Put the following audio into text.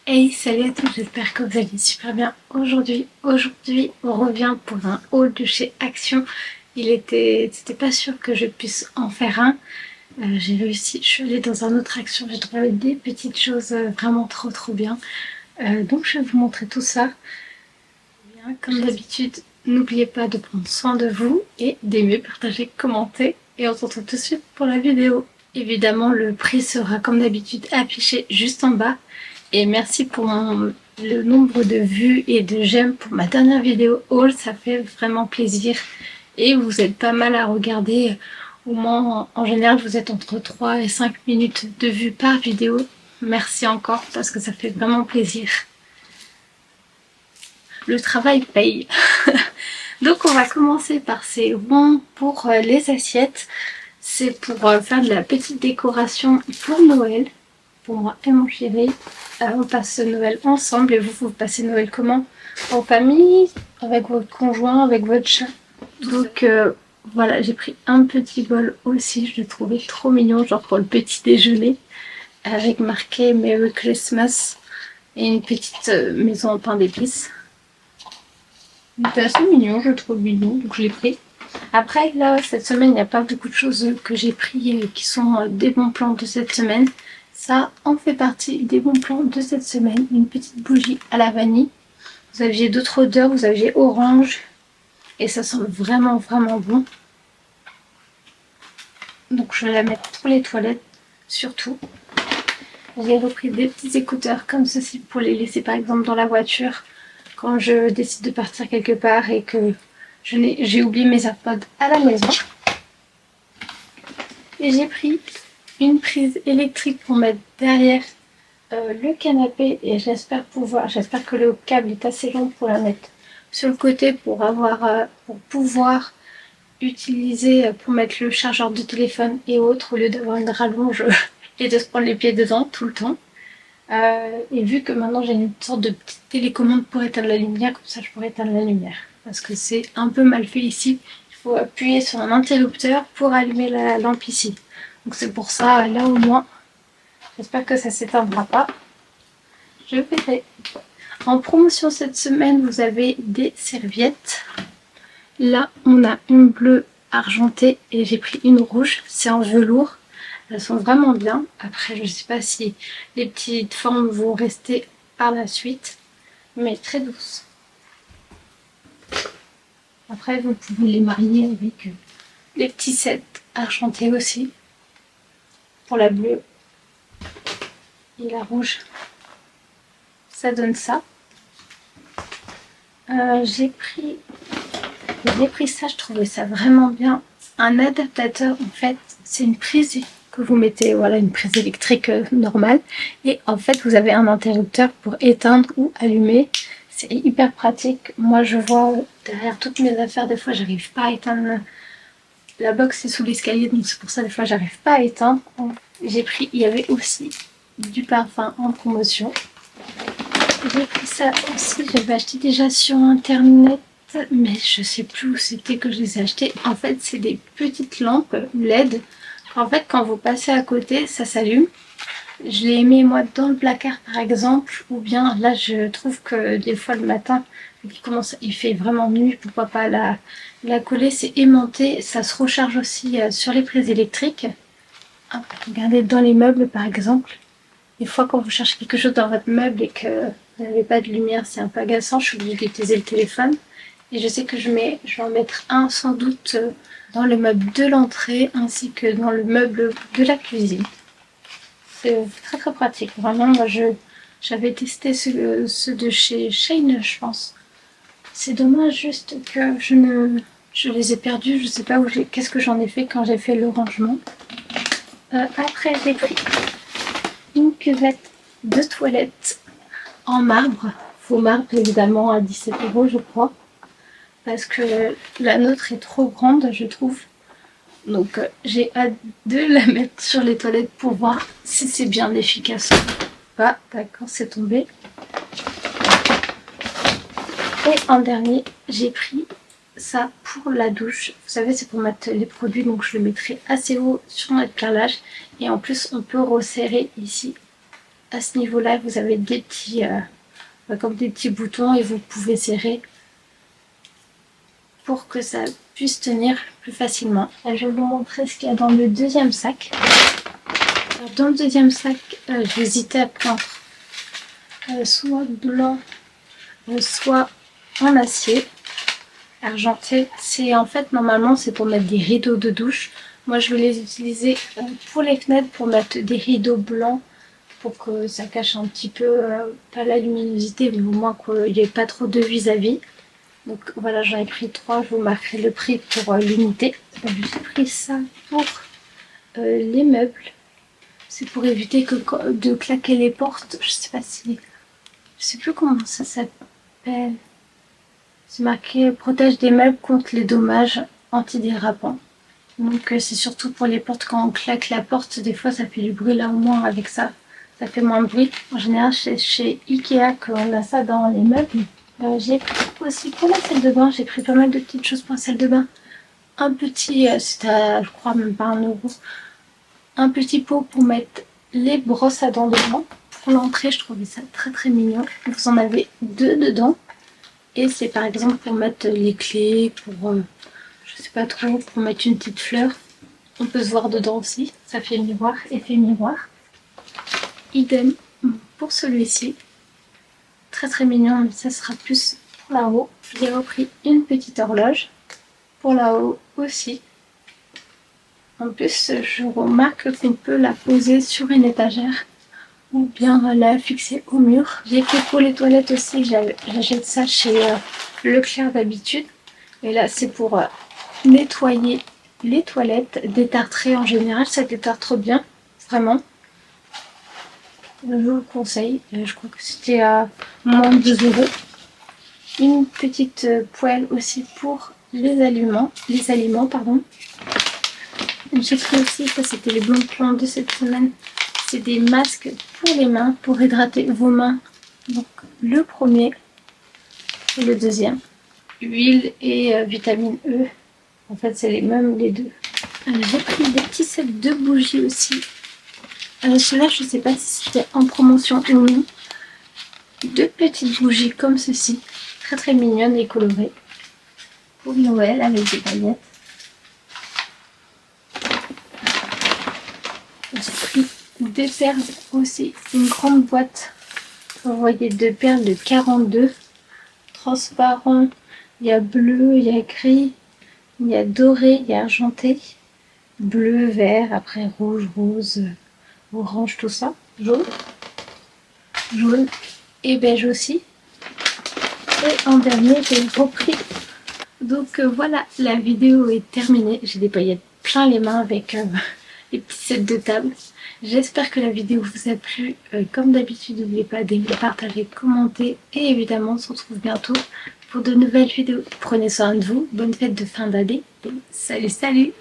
Hey, salut à tous, j'espère que vous allez super bien aujourd'hui. Aujourd'hui, on revient pour un haul de chez Action. C'était pas sûr que je puisse en faire un. J'ai réussi, je suis allée dans un autre Action, j'ai trouvé des petites choses vraiment trop bien. Donc je vais vous montrer tout ça. Bien, comme d'habitude, n'oubliez pas de prendre soin de vous et d'aimer, partager, commenter. Et on se retrouve tout de suite pour la vidéo. Évidemment, le prix sera comme d'habitude affiché juste en bas. Et merci pour le nombre de vues et de j'aime pour ma dernière vidéo haul, ça fait vraiment plaisir. Et vous êtes pas mal à regarder, au moins en général vous êtes entre 3 et 5 minutes de vues par vidéo. Merci encore parce que ça fait vraiment plaisir. Le travail paye. Donc on va commencer par ces ronds pour les assiettes. C'est pour faire de la petite décoration pour Noël. Pour moi et mon chéri. On passe Noël ensemble. Et vous passez Noël comment? En famille? Avec votre conjoint? Avec votre chat? Donc voilà, j'ai pris un petit bol aussi. Je le trouvais trop mignon, genre pour le petit déjeuner. Avec marqué Merry Christmas. Et une petite maison en pain d'épices. C'était assez mignon, je le trouve mignon. Donc je l'ai pris. Après, là, cette semaine, il n'y a pas beaucoup de choses que j'ai pris qui sont des bons plans de cette semaine. Ça en fait partie des bons plans de cette semaine. Une petite bougie à la vanille. Vous aviez d'autres odeurs, vous aviez orange. Et ça sent vraiment bon. Donc je vais la mettre pour les toilettes, surtout. J'ai repris des petits écouteurs comme ceci pour les laisser par exemple dans la voiture. Quand je décide de partir quelque part et que j'ai oublié mes AirPods à la maison. Et j'ai pris une prise électrique pour mettre derrière le canapé et j'espère que le câble est assez long pour la mettre sur le côté pour pouvoir utiliser pour mettre le chargeur de téléphone et autres au lieu d'avoir une rallonge et de se prendre les pieds dedans tout le temps. Et vu que maintenant j'ai une sorte de petite télécommande pour éteindre la lumière, comme ça je pourrais éteindre la lumière. Parce que c'est un peu mal fait ici. Il faut appuyer sur un interrupteur pour allumer la lampe ici. Donc c'est pour ça, là au moins, j'espère que ça s'éteindra pas. Je verrai. En promotion cette semaine, vous avez des serviettes. Là, on a une bleue argentée et j'ai pris une rouge. C'est en velours. Elles sont vraiment bien. Après, je ne sais pas si les petites formes vont rester par la suite. Mais très douces. Après, vous pouvez les marier avec les petits sets argentés aussi. Pour la bleue et la rouge. Ça donne ça. J'ai pris ça, je trouvais ça vraiment bien. Un adaptateur, en fait, c'est une prise que vous mettez, voilà, une prise électrique normale. Et en fait, vous avez un interrupteur pour éteindre ou allumer. C'est hyper pratique. Moi, je vois derrière toutes mes affaires, des fois, j'arrive pas à éteindre. La box est sous l'escalier, donc c'est pour ça, des fois, j'arrive pas à éteindre. J'ai pris, il y avait aussi du parfum en promotion. J'ai pris ça aussi, j'avais acheté déjà sur internet, mais je sais plus où c'était que je les ai achetés. En fait, c'est des petites lampes LED. En fait, quand vous passez à côté, ça s'allume. Je l'ai mis moi dans le placard par exemple, ou bien là je trouve que des fois le matin, il fait vraiment nuit, pourquoi pas la coller, c'est aimanté, ça se recharge aussi sur les prises électriques. Hop, regardez dans les meubles par exemple. Des fois, quand vous cherchez quelque chose dans votre meuble et que vous n'avez pas de lumière, c'est un peu agaçant, je suis obligée d'utiliser le téléphone. Et je sais que je vais en mettre un sans doute dans le meuble de l'entrée ainsi que dans le meuble de la cuisine. C'est très pratique. Vraiment, moi j'avais testé ceux de chez Shane, je pense. C'est dommage juste que je les ai perdus. Je sais pas qu'est-ce que j'en ai fait quand j'ai fait le rangement. Après, j'ai pris une cuvette de toilette en marbre, faux marbre évidemment à 17 € je crois, parce que la nôtre est trop grande je trouve, donc j'ai hâte de la mettre sur les toilettes pour voir si c'est bien efficace ou pas. D'accord, c'est tombé. Et en dernier, j'ai pris ça pour la douche. Vous savez, c'est pour mettre les produits, donc je le mettrai assez haut sur notre carrelage. Et en plus, on peut resserrer ici à ce niveau-là, vous avez des petits, comme des petits boutons, et vous pouvez serrer pour que ça puisse tenir plus facilement. Là, je vais vous montrer ce qu'il y a dans le deuxième sac. Alors, dans le deuxième sac, j'hésitais à prendre soit blanc, soit en acier argenté. C'est en fait, normalement, c'est pour mettre des rideaux de douche. Moi, je vais les utiliser pour les fenêtres, pour mettre des rideaux blancs, pour que ça cache un petit peu, pas la luminosité, mais au moins qu'il n'y ait pas trop de vis-à-vis. Donc voilà, j'en ai pris 3, je vous marquerai le prix pour l'unité. J'ai pris ça pour les meubles. C'est pour éviter de claquer les portes. Je sais pas si... Je sais plus comment ça s'appelle. C'est marqué protège des meubles contre les dommages antidérapants. Donc c'est surtout pour les portes, quand on claque la porte, des fois ça fait du bruit. Là au moins avec ça, ça fait moins de bruit. En général c'est chez Ikea qu'on a ça dans les meubles. J'ai pris aussi pour la salle de bain, j'ai pris pas mal de petites choses pour la salle de bain. Un petit, c'était je crois même pas 1 €. Un petit pot pour mettre les brosses à dents dedans. Pour l'entrée, je trouvais ça très très mignon. Vous en avez 2 dedans. Et c'est par exemple pour mettre les clés, pour je sais pas trop, pour mettre une petite fleur. On peut se voir dedans aussi. Ça fait miroir, effet miroir. Idem pour celui-ci. Très très mignon, mais ça sera plus pour là-haut. J'ai repris une petite horloge pour là-haut aussi. En plus, je remarque qu'on peut la poser sur une étagère ou bien la fixer au mur. J'ai fait pour les toilettes aussi, j'achète ça chez Leclerc d'habitude. Et là, c'est pour nettoyer les toilettes, détartrer en général, ça détartre bien, vraiment. Je vous le conseille, je crois que c'était à moins de 2 €. Une petite poêle aussi pour les aliments, pardon. J'ai pris aussi, ça c'était les bons plans de cette semaine, c'est des masques pour les mains, pour hydrater vos mains. Donc le premier et le deuxième, huile et vitamine E, en fait c'est les mêmes les deux. J'ai pris des petits sets de bougies aussi. Celui-là je ne sais pas si c'était en promotion ou non. 2 petites bougies comme ceci, très très mignonnes et colorées, pour Noël avec des paillettes. J'ai pris des perles aussi, une grande boîte. Vous voyez 2 perles de 42, transparent. Il y a bleu, il y a gris, il y a doré, il y a argenté, bleu, vert, après rouge, rose, orange, tout ça, jaune et beige aussi. Et en dernier, j'ai repris. Donc voilà, la vidéo est terminée. J'ai des paillettes plein les mains avec les petits sets de table. J'espère que la vidéo vous a plu. Comme d'habitude, n'oubliez pas d'aimer, partager, commenter. Et évidemment, on se retrouve bientôt pour de nouvelles vidéos. Prenez soin de vous. Bonne fête de fin d'année. Et salut, salut!